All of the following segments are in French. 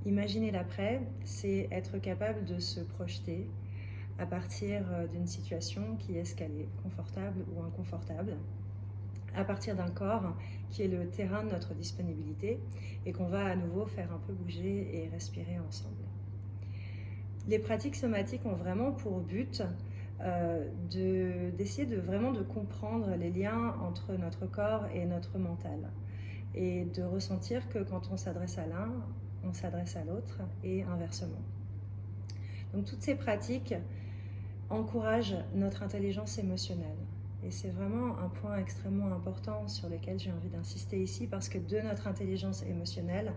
Imaginer l'après, c'est être capable de se projeter à partir d'une situation qui est escalée, confortable ou inconfortable, à partir d'un corps qui est le terrain de notre disponibilité et qu'on va à nouveau faire un peu bouger et respirer ensemble. Les pratiques somatiques ont vraiment pour but d'essayer de comprendre les liens entre notre corps et notre mental et de ressentir que quand on s'adresse à l'un, on s'adresse à l'autre et inversement. Donc toutes ces pratiques encouragent notre intelligence émotionnelle. Et c'est vraiment un point extrêmement important sur lequel j'ai envie d'insister ici parce que de notre intelligence émotionnelle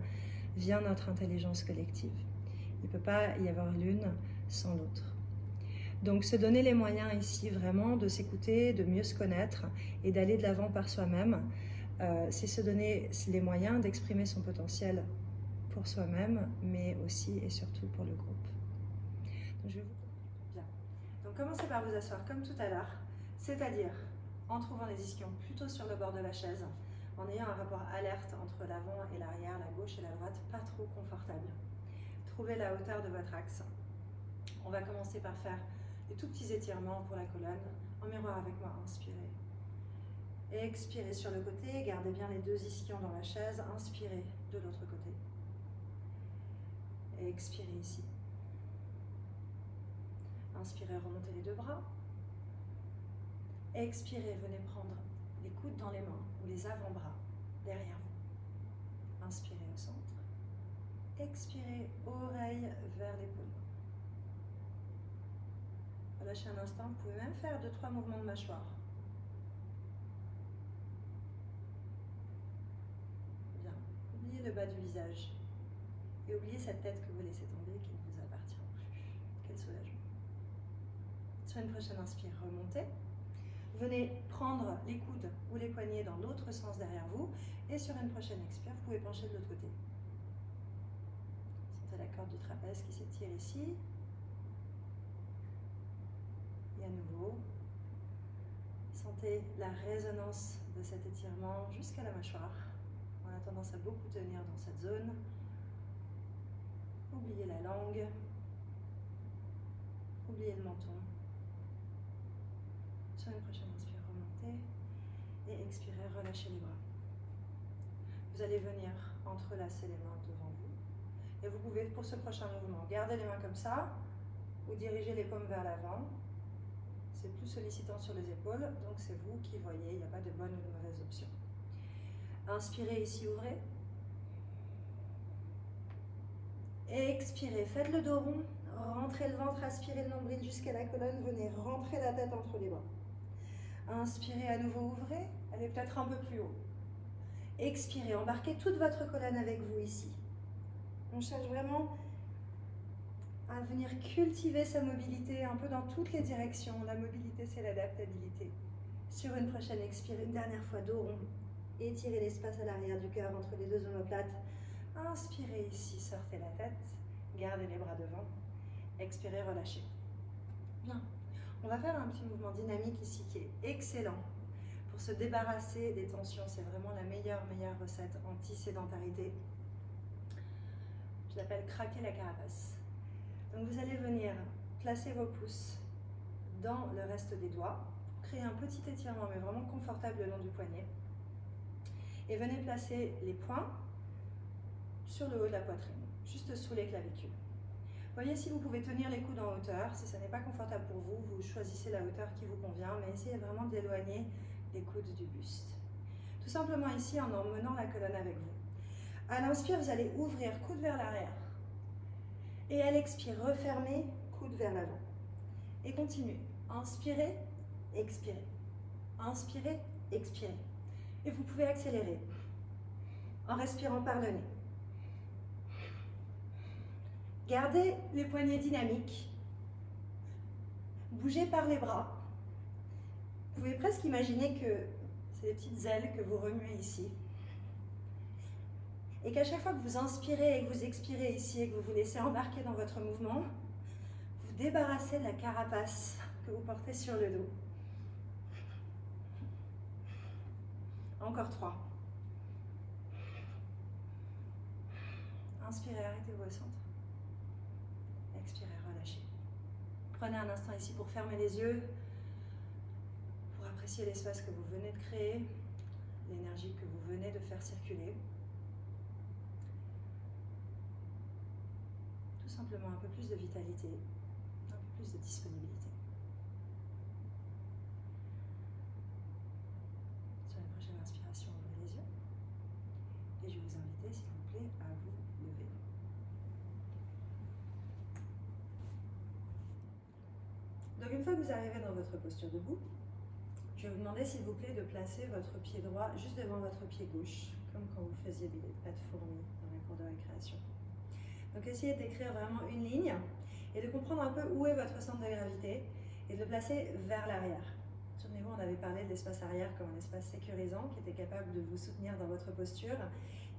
vient notre intelligence collective. Il ne peut pas y avoir l'une sans l'autre. Donc se donner les moyens ici vraiment de s'écouter, de mieux se connaître et d'aller de l'avant par soi-même, c'est se donner les moyens d'exprimer son potentiel pour soi-même, mais aussi et surtout pour le groupe. Donc, je vais vous... Bien. Donc commencez par vous asseoir comme tout à l'heure, c'est-à-dire en trouvant les ischions plutôt sur le bord de la chaise, en ayant un rapport alerte entre l'avant et l'arrière, la gauche et la droite, pas trop confortable. Trouvez la hauteur de votre axe. On va commencer par faire des tout petits étirements pour la colonne. En miroir avec moi, inspirez. Expirez sur le côté, gardez bien les deux ischions dans la chaise, inspirez de l'autre côté. Et expirez ici. Inspirez, remontez les deux bras. Expirez, venez prendre les coudes dans les mains ou les avant-bras derrière vous. Inspirez au centre. Expirez, oreille vers l'épaule. Relâchez un instant, vous pouvez même faire 2-3 mouvements de mâchoire. Bien, oubliez le bas du visage. Et oubliez cette tête que vous laissez tomber, qui ne vous appartient plus. Quel soulagement. Sur une prochaine inspire, remontez. Venez prendre les coudes ou les poignets dans l'autre sens derrière vous. Et sur une prochaine expire, vous pouvez pencher de l'autre côté. Sentez la corde du trapèze qui s'étire ici. Et à nouveau, sentez la résonance de cet étirement jusqu'à la mâchoire. On a tendance à beaucoup tenir dans cette zone. Oubliez la langue. Oubliez le menton. Sur une prochaine inspire, remontez. Et expirez, relâchez les bras. Vous allez venir entrelacer les mains devant vous. Et vous pouvez, pour ce prochain mouvement, garder les mains comme ça ou diriger les paumes vers l'avant. C'est plus sollicitant sur les épaules, donc c'est vous qui voyez, il n'y a pas de bonne ou de mauvaise option. Inspirez ici, ouvrez. Expirez, faites le dos rond, rentrez le ventre, aspirez le nombril jusqu'à la colonne, venez rentrer la tête entre les bras. Inspirez à nouveau, ouvrez, allez peut-être un peu plus haut. Expirez, embarquez toute votre colonne avec vous ici. On cherche vraiment à venir cultiver sa mobilité un peu dans toutes les directions. La mobilité, c'est l'adaptabilité. Sur une prochaine expire, une dernière fois, dos rond. Étirez l'espace à l'arrière du cœur entre les deux omoplates. Inspirez ici, sortez la tête. Gardez les bras devant. Expirez, relâchez. Bien. On va faire un petit mouvement dynamique ici qui est excellent pour se débarrasser des tensions. C'est vraiment la meilleure recette anti-sédentarité. Je l'appelle craquer la carapace. Donc vous allez venir placer vos pouces dans le reste des doigts, créer un petit étirement mais vraiment confortable le long du poignet. Et venez placer les poings sur le haut de la poitrine, juste sous les clavicules. Voyez si vous pouvez tenir les coudes en hauteur. Si ça n'est pas confortable pour vous, vous choisissez la hauteur qui vous convient, mais essayez vraiment d'éloigner les coudes du buste. Tout simplement ici en emmenant la colonne avec vous. À l'inspire, vous allez ouvrir, coude vers l'arrière. Et à l'expire, refermez, coude vers l'avant. Et continuez. Inspirez, expirez. Inspirez, expirez. Et vous pouvez accélérer en respirant par le nez. Gardez les poignets dynamiques. Bougez par les bras. Vous pouvez presque imaginer que c'est des petites ailes que vous remuez ici. Et qu'à chaque fois que vous inspirez et que vous expirez ici et que vous vous laissez embarquer dans votre mouvement, vous débarrassez de la carapace que vous portez sur le dos. Encore 3. Inspirez, arrêtez-vous au centre. Expirez, relâchez. Prenez un instant ici pour fermer les yeux, pour apprécier l'espace que vous venez de créer, l'énergie que vous venez de faire circuler. Tout simplement un peu plus de vitalité, un peu plus de disponibilité. Sur la prochaine inspiration, ouvrez les yeux. Et je vais vous inviter, s'il vous plaît, à vous lever. Donc une fois que vous arrivez dans votre posture debout, je vais vous demander, s'il vous plaît, de placer votre pied droit juste devant votre pied gauche, comme quand vous faisiez des pas de fourmi dans la cour de récréation. Donc essayez d'écrire vraiment une ligne et de comprendre un peu où est votre centre de gravité et de le placer vers l'arrière. Souvenez-vous, on avait parlé de l'espace arrière comme un espace sécurisant qui était capable de vous soutenir dans votre posture.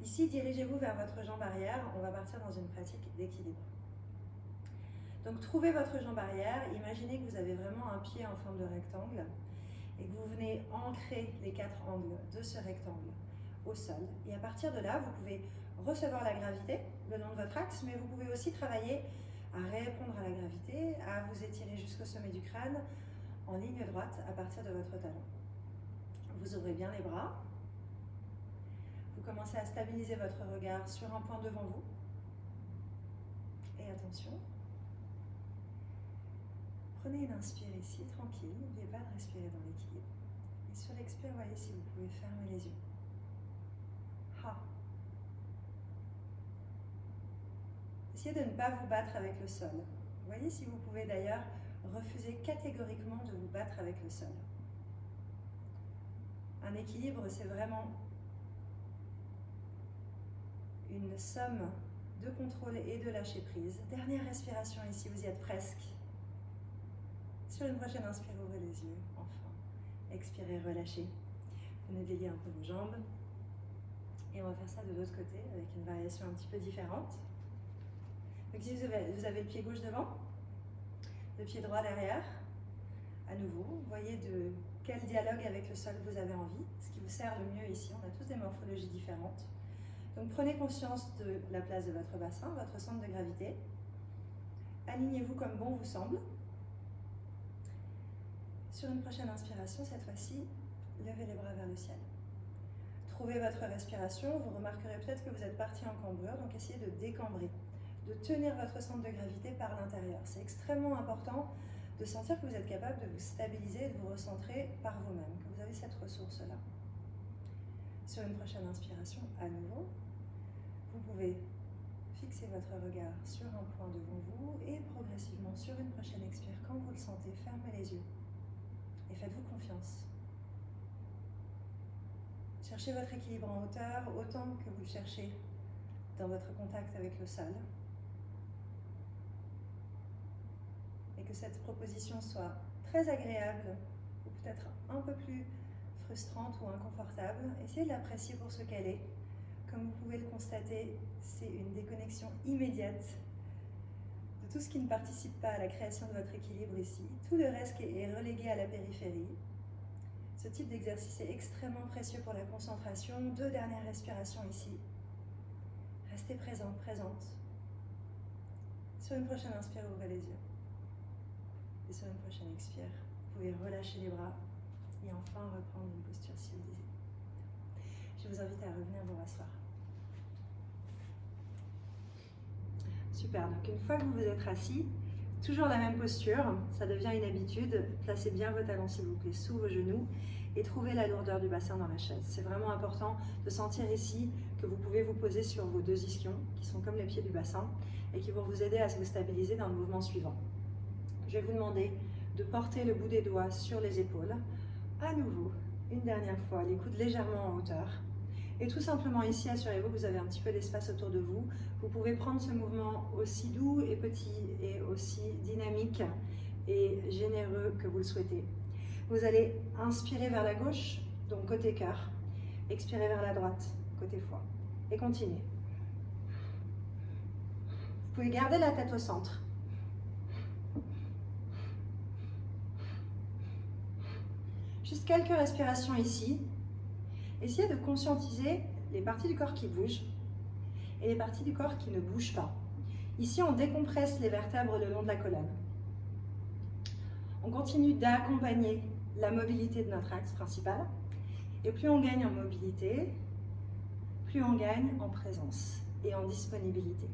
Ici, dirigez-vous vers votre jambe arrière. On va partir dans une pratique d'équilibre. Donc trouvez votre jambe arrière. Imaginez que vous avez vraiment un pied en forme de rectangle et que vous venez ancrer les 4 angles de ce rectangle au sol. Et à partir de là, vous pouvez recevoir la gravité le long de votre axe, mais vous pouvez aussi travailler à répondre à la gravité, à vous étirer jusqu'au sommet du crâne en ligne droite à partir de votre talon. Vous ouvrez bien les bras. Vous commencez à stabiliser votre regard sur un point devant vous. Et attention, prenez une inspire ici, tranquille, n'oubliez pas de respirer dans l'équilibre. Et sur l'expire, voyez si vous pouvez fermer les yeux. Ha. Essayez de ne pas vous battre avec le sol. Voyez si vous pouvez d'ailleurs refuser catégoriquement de vous battre avec le sol. Un équilibre, c'est vraiment une somme de contrôle et de lâcher prise. Dernière respiration ici, vous y êtes presque. Sur une prochaine inspire, ouvrez les yeux, enfin. Expirez, relâchez. Venez délier un peu vos jambes. Et on va faire ça de l'autre côté avec une variation un petit peu différente. Donc ici, vous avez le pied gauche devant, le pied droit derrière. À nouveau, voyez de quel dialogue avec le sol vous avez envie, ce qui vous sert le mieux ici. On a tous des morphologies différentes. Donc prenez conscience de la place de votre bassin, votre centre de gravité. Alignez-vous comme bon vous semble. Sur une prochaine inspiration, cette fois-ci, levez les bras vers le ciel. Trouvez votre respiration, vous remarquerez peut-être que vous êtes parti en cambrure, donc essayez de décambrer, de tenir votre centre de gravité par l'intérieur. C'est extrêmement important de sentir que vous êtes capable de vous stabiliser et de vous recentrer par vous-même, que vous avez cette ressource-là. Sur une prochaine inspiration, à nouveau, vous pouvez fixer votre regard sur un point devant vous et progressivement, sur une prochaine expire, quand vous le sentez, fermez les yeux et faites-vous confiance. Cherchez votre équilibre en hauteur autant que vous le cherchez dans votre contact avec le sol. Et que cette proposition soit très agréable ou peut-être un peu plus frustrante ou inconfortable. Essayez de l'apprécier pour ce qu'elle est. Comme vous pouvez le constater, c'est une déconnexion immédiate de tout ce qui ne participe pas à la création de votre équilibre ici. Tout le reste est relégué à la périphérie. Ce type d'exercice est extrêmement précieux pour la concentration. 2 dernières respirations ici. Restez présent, présente. Sur une prochaine inspire, ouvrez les yeux. Et sur une prochaine expire, vous pouvez relâcher les bras et enfin reprendre une posture civilisée. Je vous invite à revenir vous rasseoir. Super, donc une fois que vous vous êtes assis, toujours la même posture, ça devient une habitude. Placez bien vos talons s'il vous plaît sous vos genoux et trouvez la lourdeur du bassin dans la chaise. C'est vraiment important de sentir ici que vous pouvez vous poser sur vos 2 ischions qui sont comme les pieds du bassin et qui vont vous aider à vous stabiliser dans le mouvement suivant. Je vais vous demander de porter le bout des doigts sur les épaules. À nouveau, une dernière fois, les coudes légèrement en hauteur. Et tout simplement ici, assurez-vous que vous avez un petit peu d'espace autour de vous. Vous pouvez prendre ce mouvement aussi doux et petit et aussi dynamique et généreux que vous le souhaitez. Vous allez inspirer vers la gauche, donc côté cœur. Expirer vers la droite, côté foie. Et continuez. Vous pouvez garder la tête au centre. Juste quelques respirations ici. Essayez de conscientiser les parties du corps qui bougent et les parties du corps qui ne bougent pas. Ici, on décompresse les vertèbres le long de la colonne. On continue d'accompagner la mobilité de notre axe principal. Et plus on gagne en mobilité, plus on gagne en présence et en disponibilité.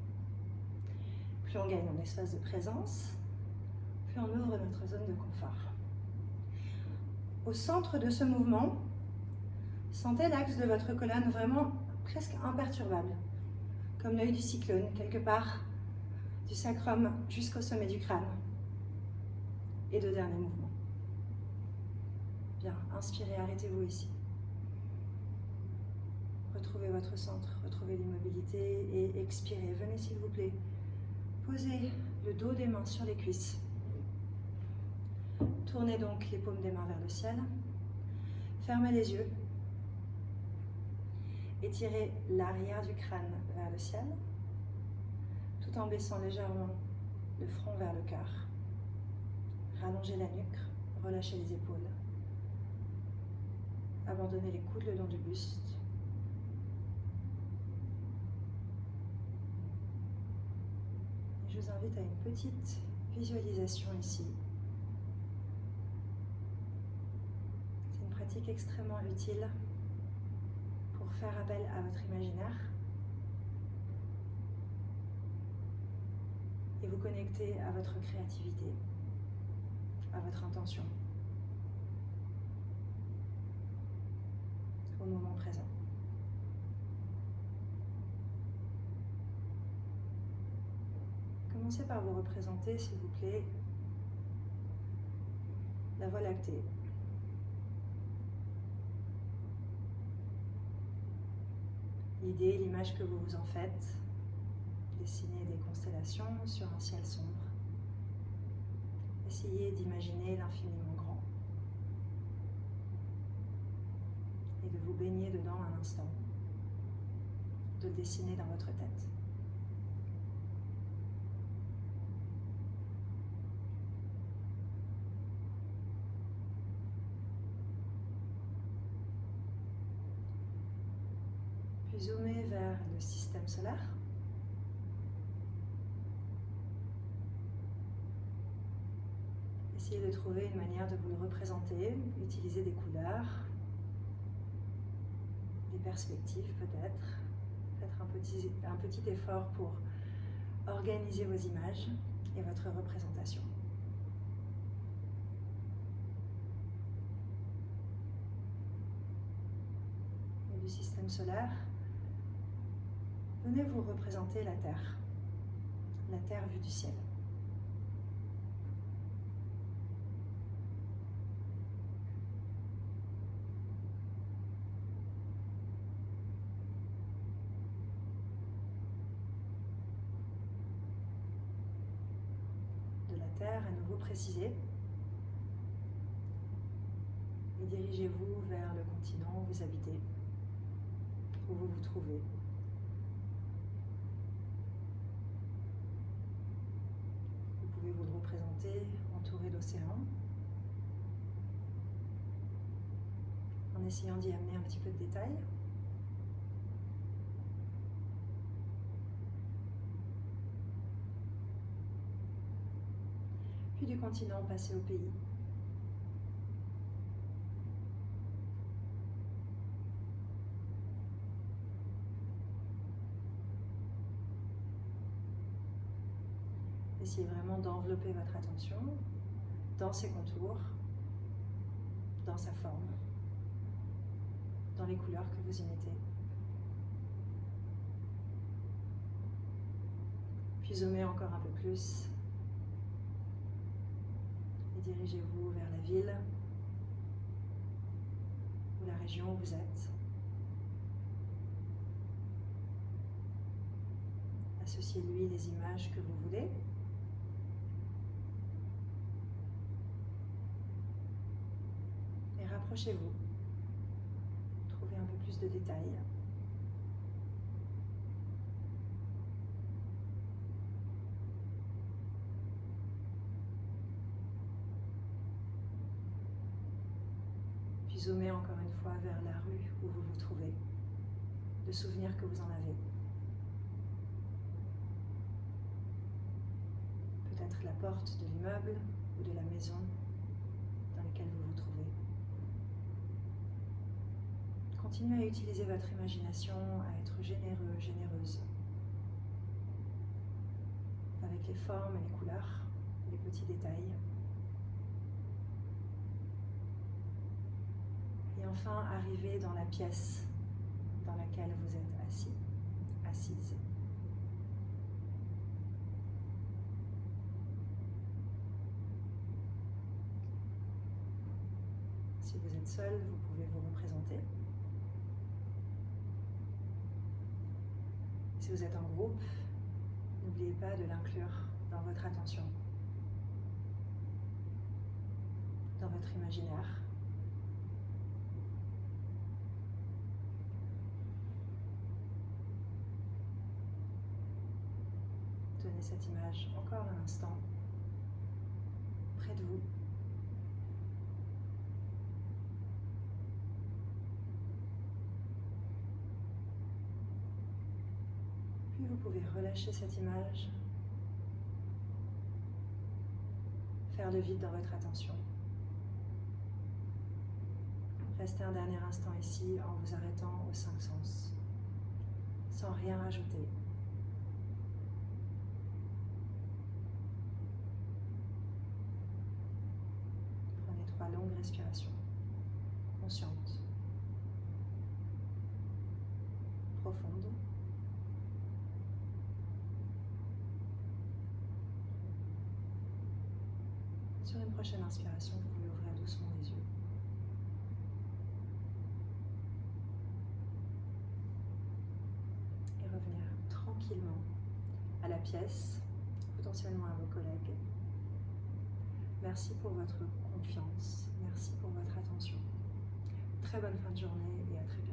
Plus on gagne en espace de présence, plus on ouvre notre zone de confort. Au centre de ce mouvement, sentez l'axe de votre colonne vraiment presque imperturbable, comme l'œil du cyclone, quelque part du sacrum jusqu'au sommet du crâne. Et deux derniers mouvements. Bien, inspirez, arrêtez-vous ici. Retrouvez votre centre, retrouvez l'immobilité et expirez. Venez s'il vous plaît, posez le dos des mains sur les cuisses. Tournez donc les paumes des mains vers le ciel. Fermez les yeux. Étirez l'arrière du crâne vers le ciel, tout en baissant légèrement le front vers le cœur. Rallongez la nuque, relâchez les épaules. Abandonnez les coudes le long du buste. Et je vous invite à une petite visualisation ici. C'est une pratique extrêmement utile pour faire appel à votre imaginaire et vous connecter à votre créativité, à votre intention, au moment présent. Commencez par vous représenter, s'il vous plaît, la Voie lactée. L'idée, l'image que vous vous en faites, dessinez des constellations sur un ciel sombre. Essayez d'imaginer l'infiniment grand et de vous baigner dedans un instant, de le dessiner dans votre tête. Puis zoomez vers le système solaire. Essayez de trouver une manière de vous le représenter, utilisez des couleurs, des perspectives peut-être. Faites un petit effort pour organiser vos images et votre représentation. Et du système solaire, venez vous représenter la Terre vue du ciel. À nouveau précisé et dirigez-vous vers le continent où vous habitez, où vous vous trouvez. Vous pouvez vous le représenter entouré d'océans en essayant d'y amener un petit peu de détails. Puis du continent, passer au pays. Essayez vraiment d'envelopper votre attention dans ses contours, dans sa forme, dans les couleurs que vous y mettez. Puis zoomez encore un peu plus. Et dirigez-vous vers la ville ou la région où vous êtes. Associez-lui les images que vous voulez. Et rapprochez-vous. Trouvez un peu plus de détails. Zoomez encore une fois vers la rue où vous vous trouvez, le souvenir que vous en avez. peut-être la porte de l'immeuble ou de la maison dans laquelle vous vous trouvez. Continuez à utiliser votre imagination, à être généreux, généreuse, avec les formes et les couleurs, les petits détails. Et enfin, arrivez dans la pièce dans laquelle vous êtes assis, assise. Si vous êtes seul, vous pouvez vous représenter. Si vous êtes en groupe, n'oubliez pas de l'inclure dans votre attention, dans votre imaginaire. Tenez cette image encore un instant près de vous. Puis vous pouvez relâcher cette image, faire le vide dans votre attention. Restez un dernier instant ici en vous arrêtant aux 5 sens, sans rien rajouter. Prenez 3 longues respirations, conscientes, profondes. Sur une prochaine inspiration, vous pouvez ouvrir doucement les yeux. Et revenir tranquillement à la pièce, potentiellement à vos collègues. Merci pour votre confiance, merci pour votre attention. Très bonne fin de journée et à très bientôt.